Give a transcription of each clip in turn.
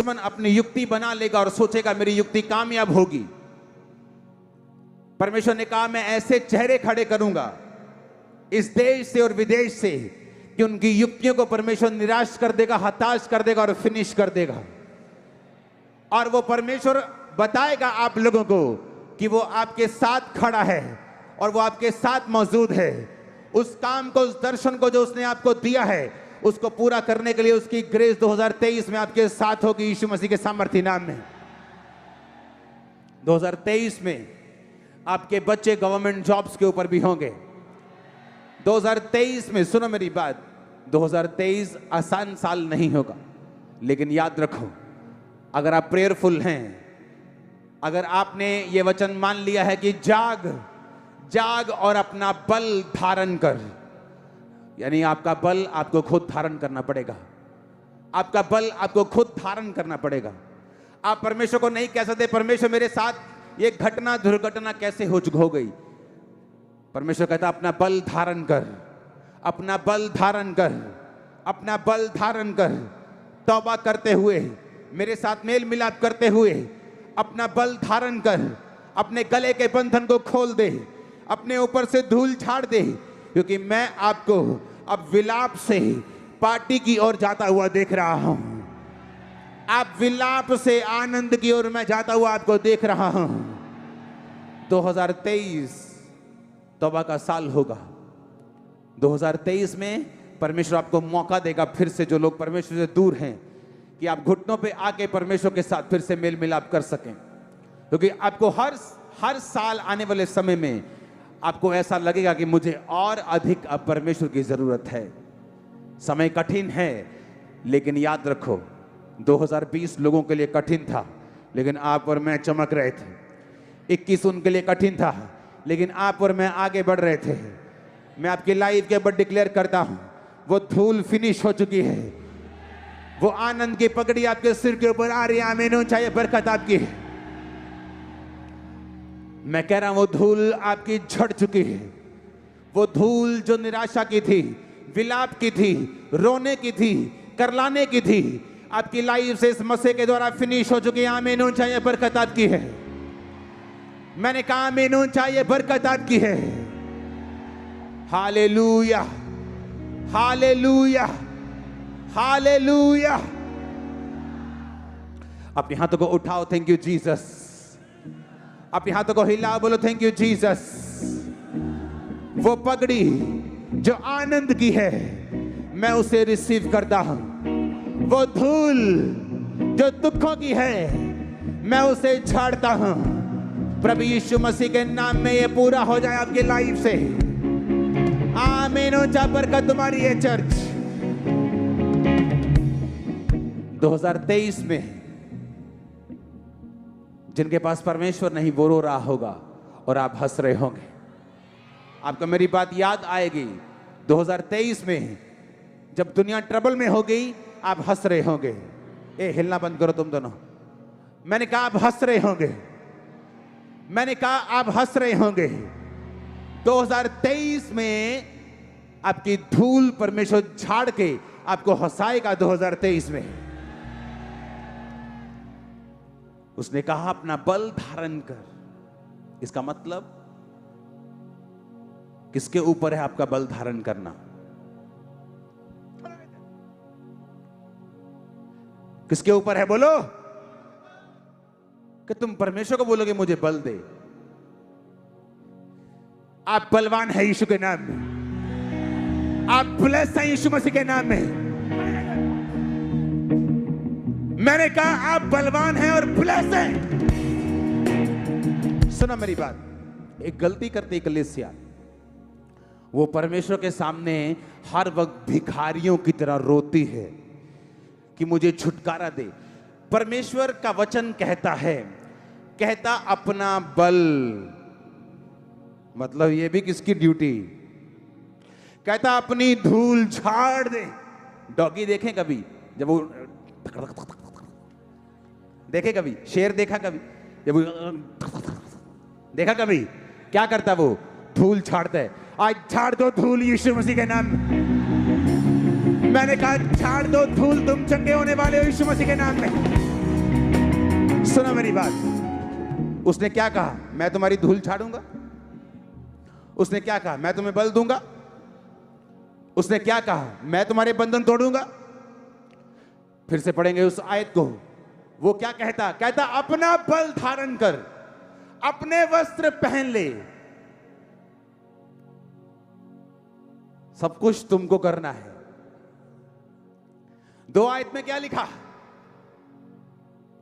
दुश्मन अपनी युक्ति बना लेगा और सोचेगा मेरी युक्ति कामयाब होगी, परमेश्वर ने कहा मैं ऐसे चेहरे खड़े करूंगा इस देश से और विदेश से कि उनकी युक्तियों को परमेश्वर निराश कर देगा, हताश कर देगा और फिनिश कर देगा। और वो परमेश्वर बताएगा आप लोगों को कि वो आपके साथ खड़ा है और वो आपके साथ मौजूद है। उस काम को, उस दर्शन को जो उसने आपको दिया है, उसको पूरा करने के लिए उसकी ग्रेस 2023 में आपके साथ होगी यीशु मसीह के सामर्थ्य नाम में। 2023 में आपके बच्चे गवर्नमेंट जॉब्स के ऊपर भी होंगे। 2023 में, सुनो मेरी बात, 2023 आसान साल नहीं होगा, लेकिन याद रखो अगर आप प्रेयरफुल हैं, अगर आपने ये वचन मान लिया है कि जाग जाग और अपना बल धारण कर, यानी आपका बल आपको खुद धारण करना पड़ेगा। आपका बल आपको खुद धारण करना पड़ेगा। आप परमेश्वर को नहीं कह सकते परमेश्वर मेरे साथ ये घटना दुर्घटना कैसे हो गई। परमेश्वर कहता अपना बल धारण कर, अपना बल धारण कर, अपना बल धारण कर, तौबा करते हुए, मेरे साथ मेल मिलाप करते हुए अपना बल धारण कर, अपने गले के बंधन को खोल दे, अपने ऊपर से धूल झाड़ दे, क्योंकि मैं आपको अब विलाप से पार्टी की ओर जाता हुआ देख रहा हूं। आप विलाप से आनंद की ओर मैं जाता हुआ आपको देख रहा हूं। 2023 तौबा का साल होगा। 2023 में परमेश्वर आपको मौका देगा फिर से, जो लोग परमेश्वर से दूर हैं, कि आप घुटनों पे आके परमेश्वर के साथ फिर से मेल मिलाप कर सकें। क्योंकि आपको हर साल आने वाले समय में आपको ऐसा लगेगा कि मुझे और अधिक अब परमेश्वर की जरूरत है। समय कठिन है, लेकिन याद रखो 2020 लोगों के लिए कठिन था, लेकिन आप और मैं चमक रहे थे। 21 उनके लिए कठिन था, लेकिन आप और मैं आगे बढ़ रहे थे। मैं आपकी लाइफ के ऊपर डिक्लेयर करता हूं, वो धूल फिनिश हो चुकी है। वो आनंद की पगड़ी आपके सिर के ऊपर आ रही है। आमीन। चाहे बरकत आपकी है। मैं कह रहा हूं वो धूल आपकी झड़ चुकी है। वो धूल जो निराशा की थी, विलाप की थी, रोने की थी, करलाने की थी, आपकी लाइफ से इस मसीह के द्वारा फिनिश हो चुकी है। आमीन। चाहे बरकत आपकी है। मैंने कहा आमीन। चाहे बरकत आपकी है। Hallelujah, hallelujah, hallelujah. अपने हाथों को उठाओ, थैंक यू जीसस। अपने हाथों को हिलाओ, बोलो थैंक यू जीसस। वो पगड़ी जो आनंद की है, मैं उसे रिसीव करता हूं। वो धूल जो दुखों की है, मैं उसे झाड़ता हूं। प्रभु यीशु मसीह के नाम में ये पूरा हो जाए आपकी लाइफ से। आमीन। ऊंचा बरकत तुम्हारी है चर्च। 2023 में जिनके पास परमेश्वर नहीं, वो रो रहा होगा और आप हंस रहे होंगे। आपको मेरी बात याद आएगी। 2023 में जब दुनिया ट्रबल में हो गई, आप हंस रहे होंगे। ए हिलना बंद करो तुम दोनों। मैंने कहा आप हंस रहे होंगे। मैंने कहा आप हंस रहे होंगे। 2023 में आपकी धूल परमेश्वर झाड़ के आपको हंसाएगा। 2023 में उसने कहा अपना बल धारण कर। इसका मतलब किसके ऊपर है आपका बल धारण करना? किसके ऊपर है? बोलो कि तुम परमेश्वर को बोलोगे मुझे बल दे। आप बलवान है यीशु के नाम में। आप ब्लेस हैं यीशु मसीह के नाम में। मैंने कहा आप बलवान हैं और ब्लेस हैं। सुना मेरी बात। एक गलती करती कलीसिया, वो परमेश्वर के सामने हर वक्त भिखारियों की तरह रोती है कि मुझे छुटकारा दे। परमेश्वर का वचन कहता है, कहता अपना बल, मतलब ये भी किसकी ड्यूटी? कहता अपनी धूल झाड़ दे। डॉगी देखें कभी? जब वो देखे कभी? शेर देखा कभी? जब वो देखा कभी? क्या करता वो? धूल झाड़ता है। आज झाड़ दो धूल यीशु मसीह के नाम में। मैंने कहा झाड़ दो धूल, तुम चंगे होने वाले हो यीशु मसीह के नाम में। सुनो मेरी बात। उसने क्या कहा? मैं तुम्हारी धूल झाड़ूंगा। उसने क्या कहा? मैं तुम्हें बल दूंगा। उसने क्या कहा? मैं तुम्हारे बंधन तोड़ूंगा। फिर से पढ़ेंगे उस आयत को। वो क्या कहता? कहता अपना बल धारण कर, अपने वस्त्र पहन ले। सब कुछ तुमको करना है। 2 आयत में क्या लिखा?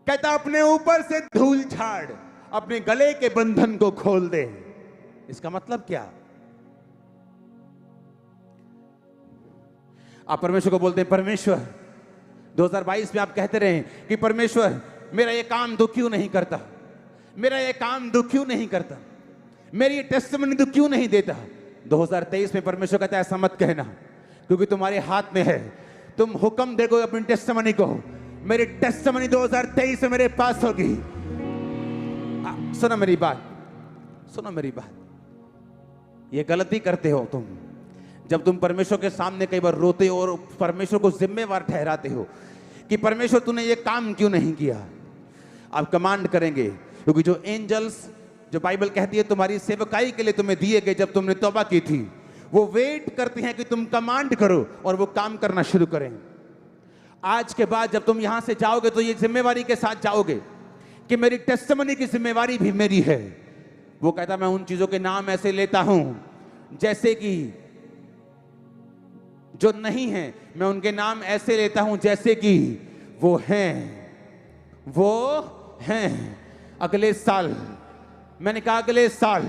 कहता अपने ऊपर से धूल झाड़, अपने गले के बंधन को खोल दे। इसका मतलब क्या? आप परमेश्वर को बोलते हैं, परमेश्वर 2022 में आप कहते रहे कि परमेश्वर मेरा ये काम तू क्यों नहीं करता, मेरा ये काम तू क्यों नहीं करता, मेरी ये टेस्टिमनी तू क्यों नहीं देता। 2023 में परमेश्वर कहता है ऐसा मत कहना, क्योंकि तुम्हारे हाथ में है। तुम हुक्म देखो अपनी टेस्टिमनी को। मेरी टेस्टिमनी 2023 में मेरे पास होगी। सुनो मेरी बात, सुनो मेरी बात। ये गलती करते हो तुम जब तुम परमेश्वर के सामने कई बार रोते हो और परमेश्वर को जिम्मेवार ठहराते हो कि परमेश्वर तूने ये काम क्यों नहीं किया। आप कमांड करेंगे, क्योंकि जो एंजल्स, जो बाइबल कहती है तुम्हारी सेवकाई के लिए तुम्हें दिए गए जब तुमने तौबा की थी, वो वेट करते हैं कि तुम कमांड करो और वो काम करना शुरू करें। आज के बाद जब तुम यहां से जाओगे तो ये जिम्मेवारी के साथ जाओगे कि मेरी टेस्टिमनी की जिम्मेवारी भी मेरी है। वो कहता मैं उन चीजों के नाम ऐसे लेता हूं जैसे कि जो नहीं है, मैं उनके नाम ऐसे लेता हूं जैसे कि वो हैं, वो हैं। अगले साल, मैंने कहा अगले साल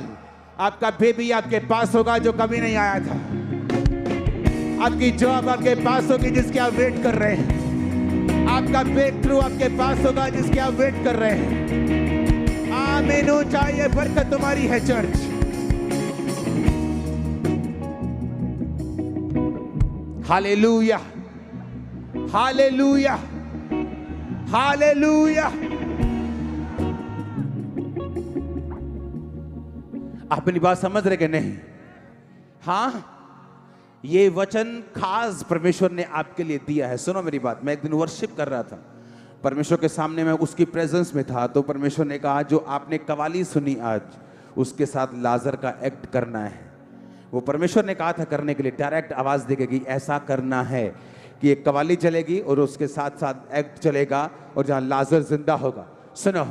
आपका बेबी आपके पास होगा जो कभी नहीं आया था। आपकी जॉब आपके पास होगी जिसके आप वेट कर रहे हैं। आपका ब्रेक थ्रू आपके पास होगा जिसके आप वेट कर रहे हैं। आमीन। चाहिए बरकत तुम्हारी है चर्च। Hallelujah, hallelujah, hallelujah. आप मेरी बात समझ रहे कि नहीं? हाँ, ये वचन खास परमेश्वर ने आपके लिए दिया है। सुनो मेरी बात। मैं एक दिन वर्शिप कर रहा था, परमेश्वर के सामने मैं उसकी प्रेजेंस में था, तो परमेश्वर ने कहा जो आपने कवाली सुनी आज, उसके साथ लाजर का एक्ट करना है। वो परमेश्वर ने कहा था करने के लिए, डायरेक्ट आवाज देगी कि ऐसा करना है कि एक कवाली चलेगी और उसके साथ साथ एक्ट चलेगा और जहां लाजर जिंदा होगा। सुनो,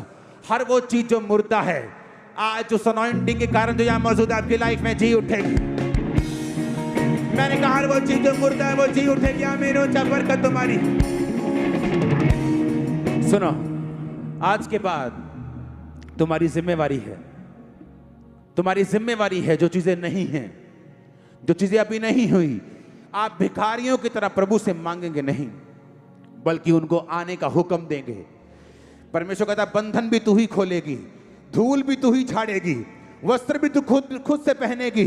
हर वो चीज जो मुर्दा है आज उस अनॉइंटिंग के कारण जो यहां मौजूद है आपकी लाइफ में जी उठेगी। मैंने कहा हर वो चीज जो मुर्दा है वो जी उठेगी। आमीन। बरकत तुम्हारी। सुनो, आज के बाद तुम्हारी जिम्मेवारी है, तुम्हारी जिम्मेवारी है जो चीजें नहीं हैं, जो चीजें अभी नहीं हुई, आप भिखारियों की तरह प्रभु से मांगेंगे नहीं, बल्कि उनको आने का हुक्म देंगे। परमेश्वर कहता बंधन भी तू ही खोलेगी, धूल भी तू ही झाड़ेगी, वस्त्र भी तू खुद से पहनेगी,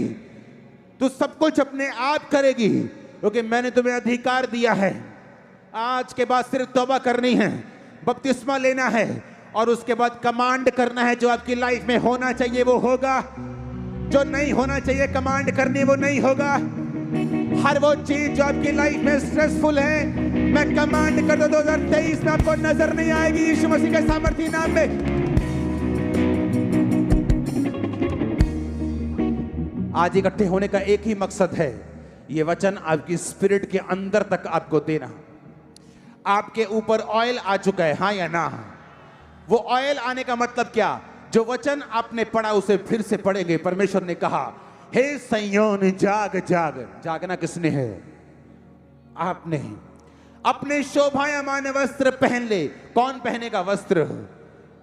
तू सब कुछ अपने आप करेगी, क्योंकि मैंने तुम्हें अधिकार दिया है। आज के बाद सिर्फ तौबा करनी है, बपतिस्मा लेना है और उसके बाद कमांड करना है। जो आपकी लाइफ में होना चाहिए वो होगा, जो नहीं होना चाहिए कमांड करनी वो नहीं होगा। हर वो चीज जो आपकी लाइफ में स्ट्रेसफुल है, मैं कमांड कर दो 2023 में आपको नजर नहीं आएगी यीशु मसीह के सामर्थी नाम में। आज इकट्ठे होने का एक ही मकसद है, ये वचन आपकी स्पिरिट के अंदर तक आपको देना। आपके ऊपर ऑयल आ चुका है, हाँ या ना? वो ऑयल आने का मतलब क्या? जो वचन आपने पढ़ा उसे फिर से पढ़ेंगे। परमेश्वर ने कहा हे सिय्योन जाग जाग। जागना किसने है? आपने। अपने शोभायमान वस्त्र पहन ले। कौन पहनेगा वस्त्र?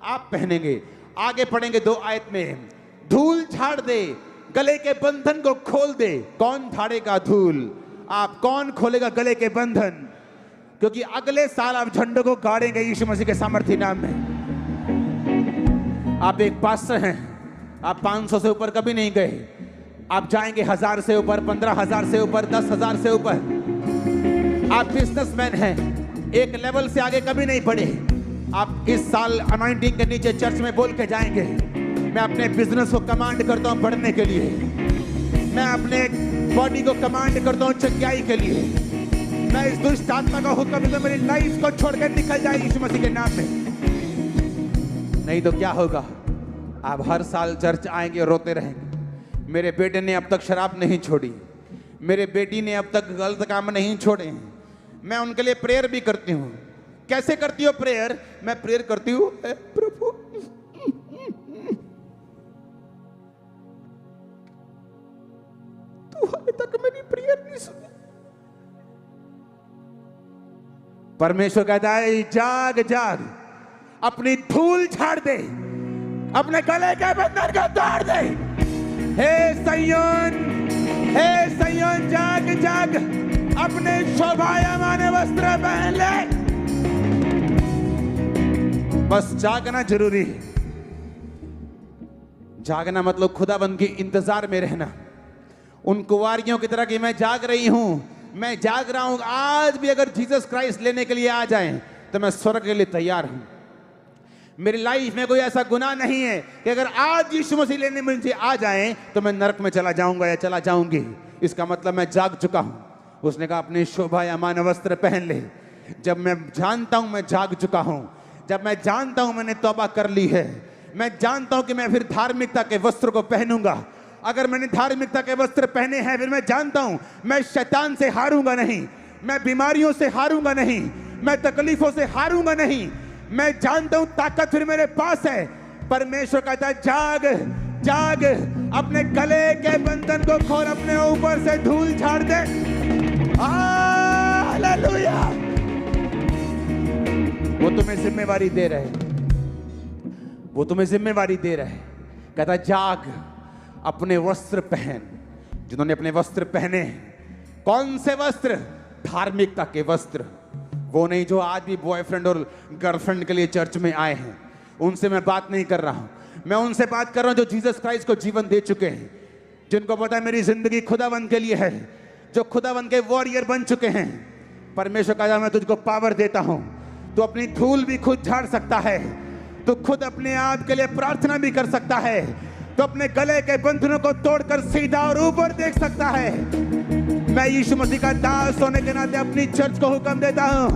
आप पहनेंगे। आगे पढ़ेंगे 2 आयत में, धूल झाड़ दे, गले के बंधन को खोल दे। कौन झाड़ेगा धूल? आप। कौन खोलेगा गले के बंधन? क्योंकि अगले साल आप झंडों को गाड़ेंगे यीशु मसीह के सामर्थी नाम में। आप एक पास्टर हैं, आप 500 से ऊपर कभी नहीं गए, आप जाएंगे 1000 से ऊपर, 15,000 से ऊपर, 10,000 से ऊपर। आप बिजनेसमैन हैं, एक लेवल से आगे कभी नहीं बढ़े। आप इस साल अनॉइंटिंग के नीचे चर्च में बोल के जाएंगे, मैं अपने बिजनेस को कमांड करता हूं बढ़ने के लिए, मैं अपने बॉडी को कमांड करता हूं चंगाई के लिए, मैं इस दुष्ट आत्मा का हुक्म तो मेरी लाइफ को छोड़कर निकल जाए यीशु मसीह के नाम में। नहीं तो क्या होगा, आप हर साल चर्च आएंगे और रोते रहेंगे। मेरे बेटे ने अब तक शराब नहीं छोड़ी, मेरे बेटी ने अब तक गलत काम नहीं छोड़े हैं। मैं उनके लिए प्रेयर भी करती हूँ। कैसे करती हो प्रेयर? मैं प्रेयर करती हूँ, प्रभु तू हाले तक मेरी प्रेयर नहीं सुनी। परमेश्वर कहता है जाग जाग, अपनी धूल झाड़ दे, अपने गले के बंधन को तोड़ दे। हे सैयोन जाग जाग, अपने शोभायमान वस्त्र पहन ले। बस जागना जरूरी है। जागना मतलब खुदाबंद के इंतजार में रहना, उन कुंवारियों की तरह कि मैं जाग रही हूं, मैं जाग रहा हूं। आज भी अगर जीसस क्राइस्ट लेने के लिए आ जाएं तो मैं स्वर्ग के लिए तैयार हूं। मेरी लाइफ में कोई ऐसा गुनाह नहीं है कि अगर आज यीशु मसीह लेने मुझे आ जाएं तो मैं नरक में चला जाऊंगा या चला जाऊंगी। इसका मतलब मैं जाग चुका हूं। उसने कहा अपनी शोभायमान वस्त्र पहन ले। जब मैं जानता हूं मैं जाग चुका हूं, जब मैं जानता हूं मैंने तौबा कर ली है, मैं जानता हूं कि मैं फिर धार्मिकता के वस्त्र को पहनूंगा। अगर मैंने धार्मिकता के वस्त्र पहने हैं, फिर मैं जानता हूं मैं शैतान से हारूंगा नहीं, मैं बीमारियों से हारूंगा नहीं, मैं तकलीफों से हारूंगा नहीं। मैं जानता हूं ताकत फिर मेरे पास है। परमेश्वर कहता है जाग जाग, अपने गले के बंधन को खोल, अपने ऊपर से धूल झाड़ दे। हालेलुया। वो तुम्हें जिम्मेवारी दे रहे, वो तुम्हें जिम्मेवारी दे रहे। कहता जाग, अपने वस्त्र पहन। जिन्होंने अपने वस्त्र पहने, कौन से वस्त्र? धार्मिकता के वस्त्र। वो नहीं जो आज भी बॉयफ्रेंड और गर्लफ्रेंड के लिए चर्च में आए हैं, उनसे मैं बात नहीं कर रहा हूं। मैं उनसे बात कर रहा हूं जो जीसस क्राइस्ट को जीवन दे चुके हैं, जिनको पता है मेरी जिंदगी खुदावन के लिए है, जो खुदावन के वॉरियर बन चुके हैं। परमेश्वर का मैं तुझको पावर देता हूं, तू अपनी धूल भी खुद झाड़ सकता है, तू खुद अपने आप के लिए प्रार्थना भी कर सकता है, तो अपने गले के बंधनों को तोड़कर सीधा और ऊपर देख सकता है। मैं यीशु मसीह का दास होने के नाते अपनी चर्च को हुक्म देता हूं,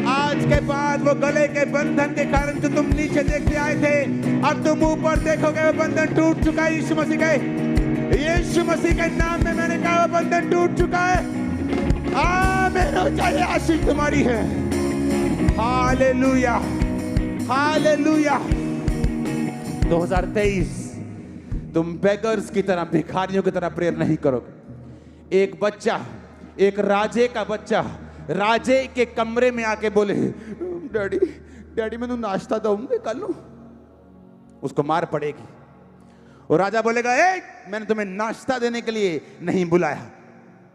आज के बाद वो गले के बंधन के कारण जो तुम नीचे देखते आए थे, अब तुम ऊपर देखोगे वो बंधन टूट चुका है। यीशु मसीह के नाम में मैंने कहा वो बंधन टूट चुका है। आमीन। चाहिए आशीष तुम्हारी है। Hallelujah hallelujah. 2023 तुम बेगर्स की तरह, भिखारियों की तरह प्रेयर नहीं करोगे। एक बच्चा, एक राजे का बच्चा राजे के कमरे में आके बोले डैडी डैडी मैं नाश्ता दूंगा कल, उसको मार पड़ेगी। और राजा बोलेगा ए मैंने तुम्हें नाश्ता देने के लिए नहीं बुलाया।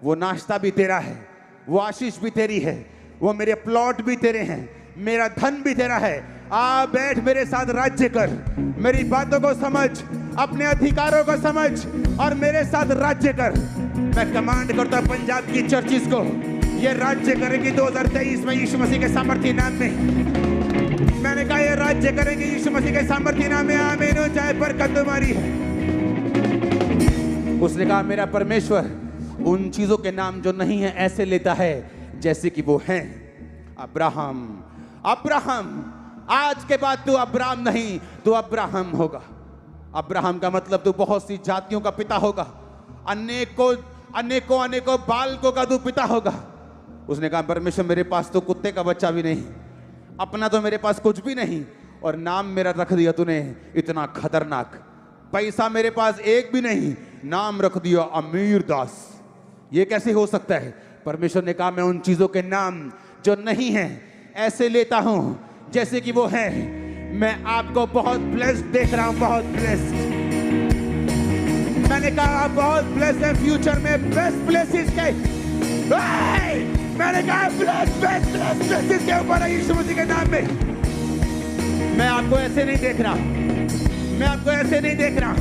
वो नाश्ता भी तेरा है, वो आशीष भी तेरी है, वो मेरे प्लॉट भी तेरे हैं, मेरा धन भी तेरा है। आ बैठ मेरे साथ राज्य कर, मेरी बातों को समझ, अपने अधिकारों को समझ और मेरे साथ राज्य कर। मैं कमांड करता हूं पंजाब की चर्चिस को, ये राज्य करेंगे 2023 में यीशु मसीह के सामर्थ्य नाम में। मैंने कहा ये राज्य करेंगे यीशु मसीह के सामर्थ्य नाम में। आमीन। चाहे बरकत तुम्हारी है। उसने कहा मेरा परमेश्वर उन चीजों के नाम जो नहीं है ऐसे लेता है जैसे कि वो हैं। अब्राहम, अब्राहम, आज के बाद तू अब्राहम नहीं, तू अब्राहम होगा। अब्राहम का मतलब तू बहुत सी जातियों का पिता होगा, अनेकों अनेकों अनेकों बालकों का तू पिता होगा। उसने कहा परमेश्वर मेरे पास तो कुत्ते का बच्चा भी नहीं, अपना तो मेरे पास कुछ भी नहीं, और नाम मेरा रख दिया तूने इतना खतरनाक। पैसा मेरे पास एक भी नहीं, नाम रख दिया अमीर दास। ये कैसे हो सकता है? परमेश्वर ने कहा मैं उन चीजों के नाम जो नहीं है ऐसे लेता हूं जैसे कि वो है। मैं आपको बहुत ब्लेस्ड देख रहा हूं, बहुत ब्लेस्ड। मैंने कहा आप बहुत ब्लेस्ड है, फ्यूचर में बेस्ट प्लेसेस के, मैंने कहा बेस्ट प्लेसेस के ऊपर है यीशु मसीह के नाम में। मैं आपको ऐसे नहीं देख रहा, मैं आपको ऐसे नहीं देख रहा,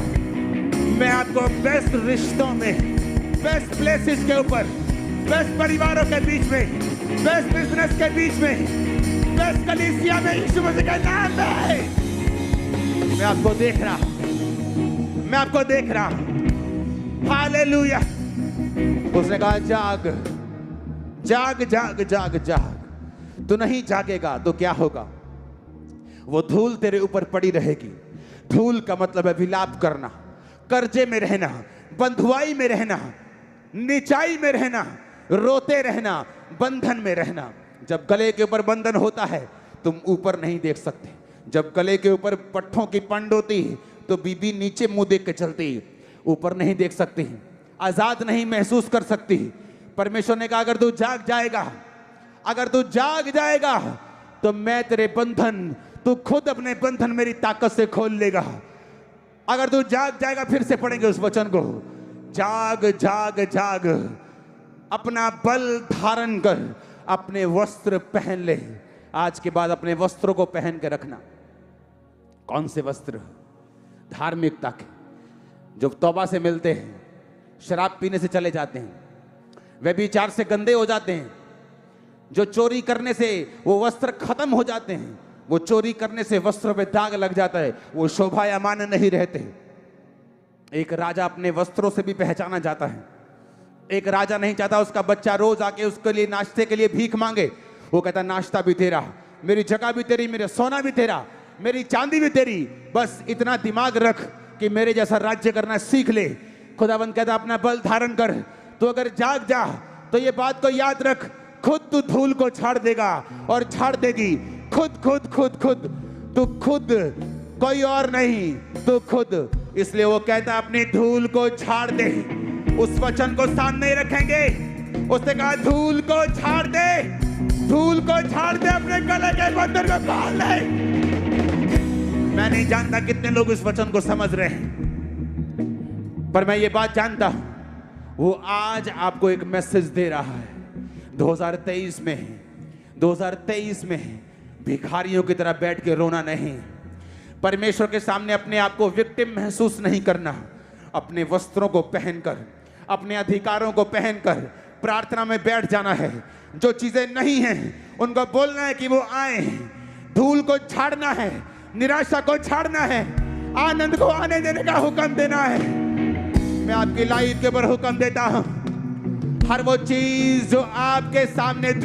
मैं आपको बेस्ट रिश्तों में, बेस्ट प्लेसेस के ऊपर, बेस्ट परिवारों के बीच में, बेस्ट बिजनेस के बीच में, बेस्ट कलीसिया में यीशु मसीह के नाम में मैं आपको देख रहा, मैं आपको देख रहा। हालेलुया। उसने कहा जाग जाग जाग जाग जाग। तू नहीं जागेगा तो क्या होगा? वो धूल तेरे ऊपर पड़ी रहेगी। धूल का मतलब है विलाप करना, कर्जे में रहना, बंधुआई में रहना, नीचाई में रहना, रोते रहना, बंधन में रहना। जब गले के ऊपर बंधन होता है तुम ऊपर नहीं देख सकते। जब गले के ऊपर पट्ठों की पंड होती तो बीबी नीचे मुंह देख के चलती, ऊपर नहीं देख सकती, आजाद नहीं महसूस कर सकती। परमेश्वर ने कहा अगर तू जाग जाएगा, अगर तू जाग जाएगा तो मैं तेरे बंधन, तू खुद अपने बंधन मेरी ताकत से खोल लेगा। अगर तू जाग जाएगा, फिर से पढ़ेंगे उस वचन को, जाग जाग जाग, अपना बल धारण कर, अपने वस्त्र पहन ले। आज के बाद अपने वस्त्रों को पहन के रखना। कौन से वस्त्र? धार्मिकता के, जो तौबा से मिलते हैं, शराब पीने से चले जाते हैं, व्यभिचार से गंदे हो जाते हैं, जो चोरी करने से वो वस्त्र खत्म हो जाते हैं, वो चोरी करने से वस्त्रों पे दाग लग जाता है, वो शोभायमान नहीं रहते। एक राजा अपने वस्त्रों से भी पहचाना जाता है। एक राजा नहीं चाहता उसका बच्चा रोज आके उसके लिए नाश्ते के लिए भीख मांगे। वो कहता नाश्ता भी तेरा, मेरी जगह भी तेरी, मेरा सोना भी तेरा, मेरी चांदी भी तेरी, बस इतना दिमाग रख कि मेरे जैसा राज्य करना सीख ले। खुदावंद कहता अपना बल धारण कर। तो अगर जाग जा तो ये बात को याद रख, खुद तू धूल को छाड़ देगा और छाड़ देगी। खुद खुद खुद खुद, तू खुद, कोई और नहीं, तू खुद। इसलिए वो कहता अपनी धूल को छाड़ दे। उस वचन को सामने रखेंगे। उसने कहा धूल को छाड़ दे, धूल को छाड़ दे, अपने गले के बंधन को खोल ले। मैं नहीं जानता कितने लोग इस वचन को समझ रहे हैं, पर मैं ये बात जानता हूं, वो आज आपको एक मैसेज दे रहा है। 2023 में भिखारियों की तरह बैठ के रोना नहीं, परमेश्वर के सामने अपने आप को विक्टिम महसूस नहीं करना। अपने वस्त्रों को पहनकर, अपने अधिकारों को पहनकर प्रार्थना में बैठ जाना है। जो चीजें नहीं हैं उनको बोलना है कि वो आए। धूल को छाड़ना है, निराशा को छाड़ना है, आनंद को आने देने का हुक्म देना है। मैं आपकी लाइफ के ऊपर हुक्म देता हूं, हर वो चीज जो आपके सामने